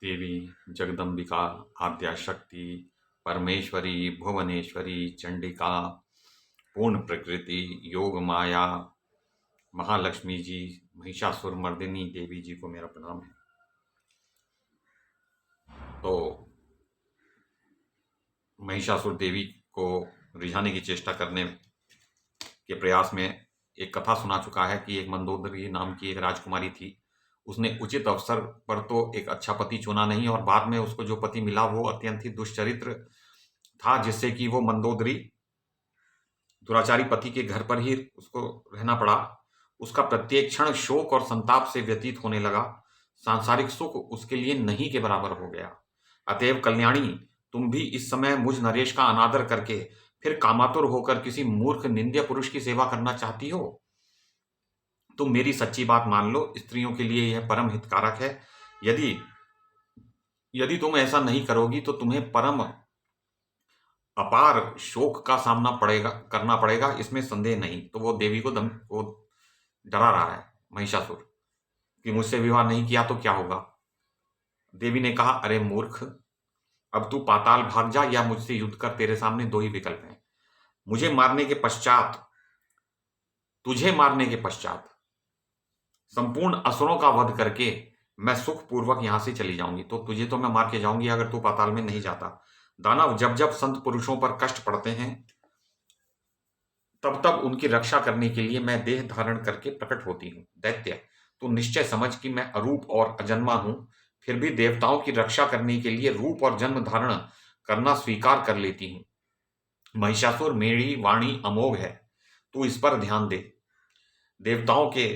देवी जगदम्बिका, आद्याशक्ति, परमेश्वरी, भुवनेश्वरी, चंडिका, पूर्ण प्रकृति, योग माया, महालक्ष्मी जी, महिषासुर मर्दिनी देवी जी को मेरा प्रणाम है। तो महिषासुर देवी को रिझाने की चेष्टा करने के प्रयास में एक कथा सुना चुका है कि एक मंदोदरी नाम की एक राजकुमारी थी। उसने उचित अवसर पर तो एक अच्छा पति चुना नहीं और बाद में उसको जो पति मिला वो अत्यंत ही दुष्चरित्र था, जिससे कि वो मंदोदरी दुराचारी पति के घर पर ही उसको रहना पड़ा। उसका प्रत्येक क्षण शोक और संताप से व्यतीत होने लगा। सांसारिक सुख उसके लिए नहीं के बराबर हो गया। अतएव कल्याणी, तुम भी इस समय मुझ नरेश का अनादर करके फिर कामातुर होकर किसी मूर्ख निंद्य पुरुष की सेवा करना चाहती हो? तुम मेरी सच्ची बात मान लो, स्त्रियों के लिए यह परम हितकारक है। यदि यदि तुम ऐसा नहीं करोगी तो तुम्हें परम अपार शोक का सामना करना पड़ेगा, इसमें संदेह नहीं। तो वो देवी को डरा रहा है महिषासुर कि मुझसे विवाह नहीं किया तो क्या होगा। देवी ने कहा, अरे मूर्ख, अब तू पाताल भाग जा या मुझसे युद्ध कर। तेरे सामने दो ही विकल्प हैं। मुझे मारने के पश्चात तुझे मारने के पश्चात संपूर्ण असुरों का वध करके मैं सुखपूर्वक यहां से चली जाऊंगी। तो तुझे तो मैं मार के जाऊंगी अगर तू पाताल में नहीं जाता। दानव जब जब संत पुरुषों पर कष्ट पड़ते हैं तब तब उनकी रक्षा करने के लिए मैं देह धारण करके प्रकट होती हूँ। दैत्य, तू निश्चय समझ कि मैं अरूप और अजन्मा हूं, फिर भी देवताओं की रक्षा करने के लिए रूप और जन्म धारण करना स्वीकार कर लेती हूँ। महिषासुर, मेरी वाणी अमोघ है, तू इस पर ध्यान दे। देवताओं के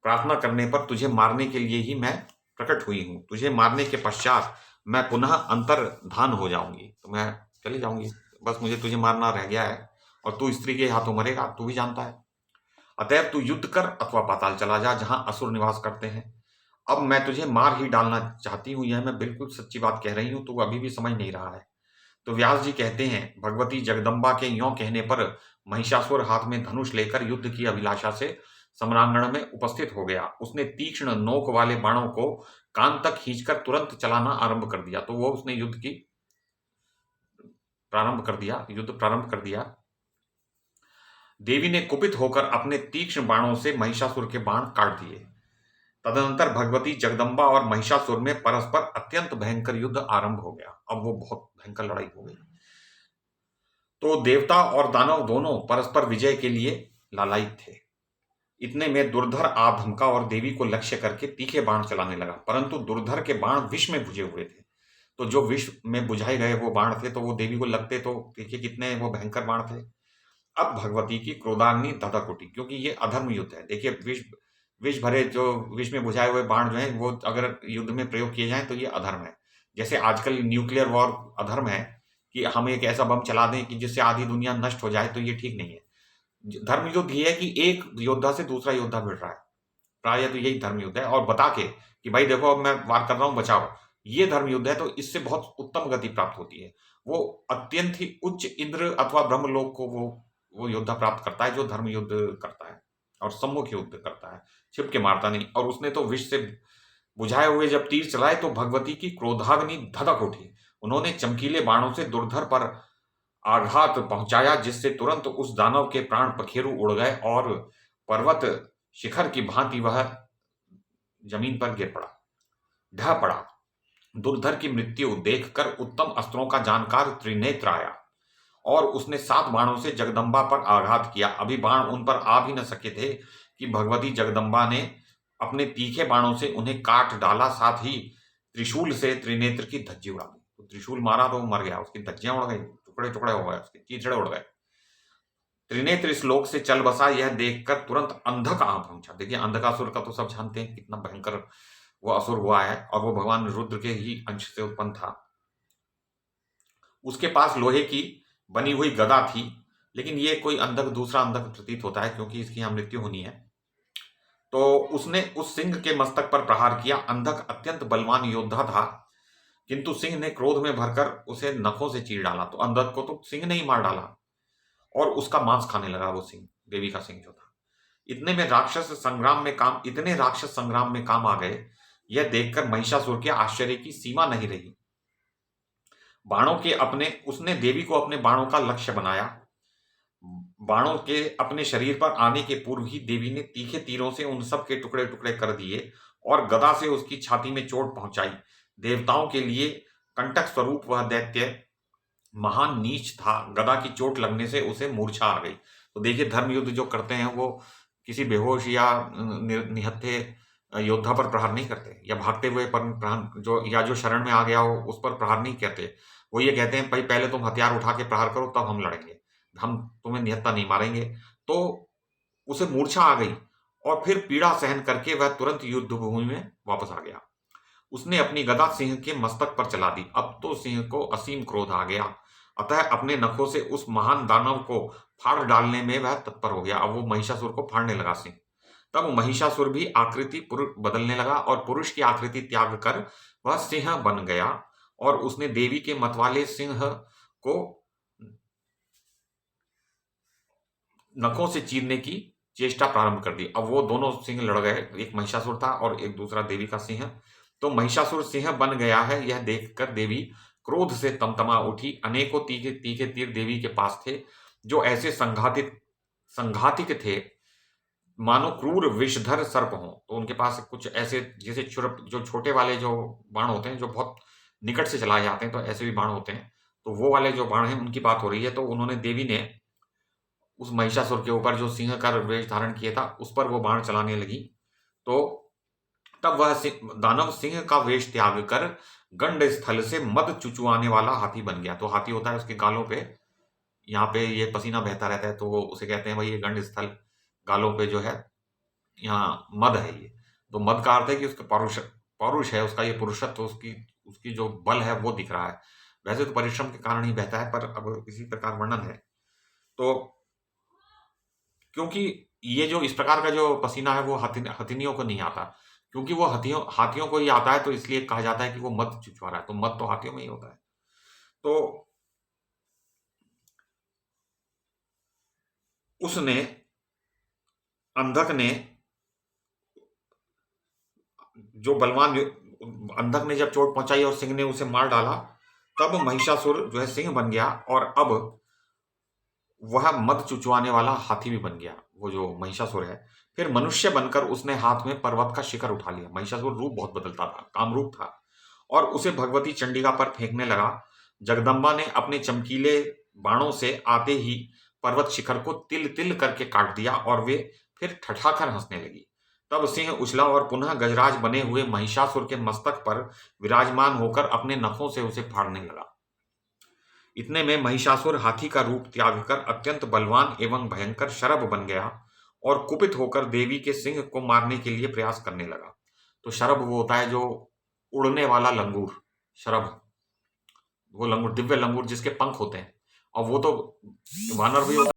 प्रार्थना करने पर तुझे मारने के लिए ही मैं प्रकट हुई हूं। तुझे मारने के पश्चात मैं पुनः अंतर्धान हो जाऊंगी, तो मैं चली जाऊंगी। बस मुझे तुझे मारना रह गया है और तू स्त्री के हाथों मरेगा, तू भी जानता है। अतएव तू युद्ध कर अथवा पाताल चला जा जहां असुर निवास करते हैं। अब मैं तुझे मार ही डालना चाहती हूं, यह मैं बिल्कुल सच्ची बात कह रही हूं, तू अभी भी समझ नहीं रहा है। तो व्यास जी कहते हैं, भगवती जगदम्बा के यों कहने पर महिषासुर हाथ में धनुष लेकर युद्ध की अभिलाषा से सम्रांगण में उपस्थित हो गया। उसने तीक्ष्ण नोक वाले बाणों को कान तक खींचकर तुरंत चलाना आरंभ कर दिया। तो वो उसने युद्ध प्रारंभ कर दिया। देवी ने कुपित होकर अपने तीक्ष्ण बाणों से महिषासुर के बाण काट दिए। तदनंतर भगवती जगदम्बा और महिषासुर में परस्पर अत्यंत भयंकर युद्ध आरंभ हो गया। अब वो बहुत भयंकर लड़ाई हो गई। तो देवता और दानव दोनों परस्पर विजय के लिए लालायित थे। इतने में दुर्धर आ धमका और देवी को लक्ष्य करके तीखे बाण चलाने लगा, परंतु दुर्धर के बाण विष में बुझे हुए थे। तो जो विष में बुझाए गए वो बाण थे, तो वो देवी को लगते तो देखिए कितने वो भयंकर बाण थे। अब भगवती की क्रोधाग्नि धधक उठी, क्योंकि ये अधर्म युद्ध है। देखिए विष विष भरे जो विष में बुझाए हुए बाण जो है वो अगर युद्ध में प्रयोग किए जाएं तो ये अधर्म है। जैसे आजकल न्यूक्लियर वॉर अधर्म है कि हम एक ऐसा बम चला दें कि जिससे आधी दुनिया नष्ट हो जाए, तो ये ठीक नहीं है। धर्म युद्ध ये है कि एक योद्धा से दूसरा योद्धा भिड़ रहा है, प्राय तो यही धर्म युद्ध है। और बता के कि भाई देखो अब मैं वार कर रहा हूं, बचाओ, ये धर्म युद्ध है। तो इससे बहुत उत्तम गति प्राप्त होती है। वो अत्यंत ही उच्च इंद्र अथवा ब्रह्मलोक को वो योद्धा प्राप्त करता है जो धर्म युद्ध करता है और सम्मुख युद्ध करता है, छिप के मारता नहीं। और उसने तो विष से बुझाए हुए जब तीर चलाए तो भगवती की क्रोधाग्नि धधक उठी। उन्होंने चमकीले बाणों से दुर्धर पर आघात पहुंचाया, जिससे तुरंत उस दानव के प्राण पखेरु उड़ गए और पर्वत शिखर की भांति वह जमीन पर गिर पड़ा, ढह पड़ा। दुर्धर की मृत्यु देखकर उत्तम अस्त्रों का जानकार त्रिनेत्र आया और उसने 7 बाणों से जगदम्बा पर आघात किया। अभी बाण उन पर आ भी न सके थे कि भगवती जगदम्बा ने अपने तीखे बाणों से उन्हें काट डाला, साथ ही त्रिशूल से त्रिनेत्र की धज्जी उड़ा दी। तो त्रिशूल मारा तो वो मर गया, उसकी धज्जियां उड़ गई, टुकड़े टुकड़े हो गए, उसके चीथड़े उड़ गए। त्रिनेत्र इस लोक से चल बसा, यह देखकर तुरंत अंधक आ पहुंचा। देखिए अंधकासुर का तो सब जानते हैं कितना भयंकर वो असुर हुआ है, और वो भगवान रुद्र के ही अंश से उत्पन्न था। उसके पास लोहे की बनी हुई गदा थी, लेकिन ये कोई अंधक दूसरा अंधक प्रतीत होता है क्योंकि इसकी यहां मृत्यु होनी है। तो उसने उस सिंह के मस्तक पर प्रहार किया। अंधक अत्यंत बलवान योद्धा था, किंतु सिंह ने क्रोध में भरकर उसे नखों से चीर डाला। तो अंधक को तो सिंह ने ही मार डाला और उसका मांस खाने लगा वो सिंह, देवी का सिंह जो था। इतने राक्षस संग्राम में काम आ गए यह देखकर महिषासुर के आश्चर्य की सीमा नहीं रही। बाणों के अपने उसने देवी को अपने बाणों का लक्ष्य बनाया। बाणों के अपने शरीर पर आने के पूर्व ही देवी ने तीखे तीरों से उन सब के टुकड़े टुकड़े कर दिए और गदा से उसकी छाती में चोट पहुंचाई। देवताओं के लिए कंटक स्वरूप वह दैत्य महान नीच था। गदा की चोट लगने से उसे मूर्छा आ गई। तो देखिए, धर्म युद्ध जो करते हैं वो किसी बेहोश या निहत्थे योद्धा पर प्रहार नहीं करते, या भागते हुए पर प्रहार जो या जो शरण में आ गया हो उस पर प्रहार नहीं करते। वो ये कहते हैं, भाई पहले तुम हथियार उठा के प्रहार करो, तब हम लड़ेंगे, हम तुम्हें निहत्था नहीं मारेंगे। तो उसे मूर्छा आ गई और फिर पीड़ा सहन करके वह तुरंत युद्ध भूमि में वापस आ गया। उसने अपनी गदा सिंह के मस्तक पर चला दी। अब तो सिंह को असीम क्रोध आ गया, अतः अपने नखों से उस महान दानव को फाड़ डालने में वह तत्पर हो गया। अब वो महिषासुर को फाड़ने लगा सिंह। तब महिषासुर भी आकृति पुरुष बदलने लगा और पुरुष की आकृति त्याग कर वह सिंह बन गया और उसने देवी के मतवाले सिंह को नखों से चीरने की चेष्टा प्रारंभ कर दी। अब वो दोनों सिंह लड़ गए, एक महिषासुर था और एक दूसरा देवी का सिंह। तो महिषासुर सिंह बन गया है, यह देखकर देवी क्रोध से तमतमा उठी। अनेकों तीखे तीखे तीर देवी के पास थे, जो ऐसे संघातिक थे मानो क्रूर विषधर सर्प हों। तो उनके पास कुछ ऐसे जैसे जो छोटे वाले जो बाण होते हैं, जो बहुत निकट से चलाए जाते हैं, तो ऐसे भी बाण होते हैं। तो वो वाले जो बाण हैं उनकी बात हो रही है। तो उन्होंने देवी ने उस महिषासुर के ऊपर जो सिंह का वेश धारण किया था उस पर वो बाण चलाने लगी। तो तब वह दानव सिंह का वेश त्याग कर गंड स्थल से मद चुचुआने वाला हाथी बन गया। तो हाथी होता है, उसके गालों पे यहाँ पे ये पसीना बहता रहता है, तो वो उसे कहते हैं भाई ये गंड स्थल, गालों पे जो है यहाँ मद है। ये तो मद का अर्थ है कि उसका पौरुष है, उसका ये पुरुषत्व, उसकी उसकी जो बल है वो दिख रहा है। वैसे तो परिश्रम के कारण ही बहता है, पर अब इसी प्रकार वर्णन है। तो क्योंकि ये जो इस प्रकार का जो पसीना है वो हथिनियों को नहीं आता, क्योंकि वो हाथियों को ही आता है, तो इसलिए कहा जाता है कि वो मद चुचवा रहा है। तो मद तो हाथियों में ही होता है। तो उसने अंधक ने जो बलवान अंधक ने जब चोट पहुंचाई और सिंह ने उसे मार डाला, तब महिषासुर जो है सिंह बन गया और अब वह मद चुचवाने वाला हाथी भी बन गया, वो जो महिषासुर है। फिर मनुष्य बनकर उसने हाथ में पर्वत का शिखर उठा लिया। महिषासुर रूप बहुत बदलता था, कामरूप था, और उसे भगवती चंडिका पर फेंकने लगा। जगदम्बा ने अपने चमकीले बाणों से आते ही पर्वत शिखर को तिल तिल करके काट दिया और वे फिर ठठाकर हंसने लगी। तब सिंह उछला और पुनः गजराज बने हुए महिषासुर के मस्तक पर विराजमान होकर अपने नखों से उसे फाड़ने लगा। इतने में महिषासुर हाथी का रूप त्याग कर अत्यंत बलवान एवं भयंकर शरभ बन गया और कुपित होकर देवी के सिंह को मारने के लिए प्रयास करने लगा। तो शरभ वो होता है जो उड़ने वाला लंगूर, शरभ, वो लंगूर, दिव्य लंगूर जिसके पंख होते हैं, और वो तो वानर भी होता है।